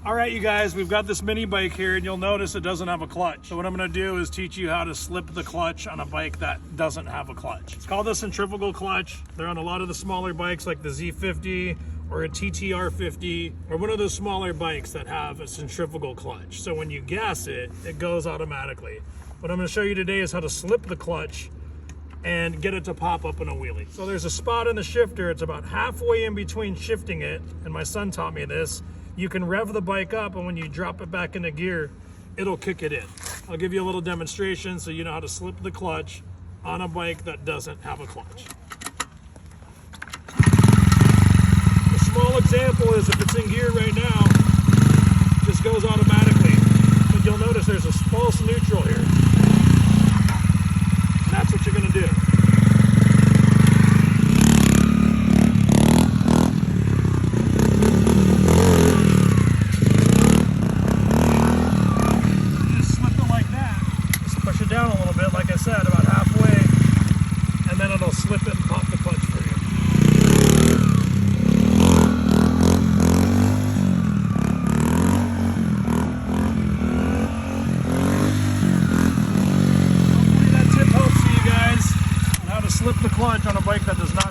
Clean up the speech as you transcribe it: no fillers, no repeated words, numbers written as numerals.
All right, you guys, we've got this mini bike here, and you'll notice it doesn't have a clutch. So what I'm gonna do is teach you how to slip the clutch on a bike that doesn't have a clutch. It's called a centrifugal clutch. They're on a lot of the smaller bikes like the Z50 or a TTR50 or one of those smaller bikes that have a centrifugal clutch. So when you gas it, it goes automatically. What I'm gonna show you today is how to slip the clutch and get it to pop up in a wheelie. So there's a spot in the shifter, it's about halfway in between shifting it, and my son taught me this. You can rev the bike up, and when you drop it back into gear, it'll kick it in. I'll give you a little demonstration so you know how to slip the clutch on a bike that doesn't have a clutch. A small example is if it's in gear right now, it just goes automatically. But you'll notice there's a false neutral here. And that's what you're gonna do. Down a little bit, like I said, about halfway, and then it'll slip it and pop the clutch for you. Hopefully that tip helps you guys on how to slip the clutch on a bike that does not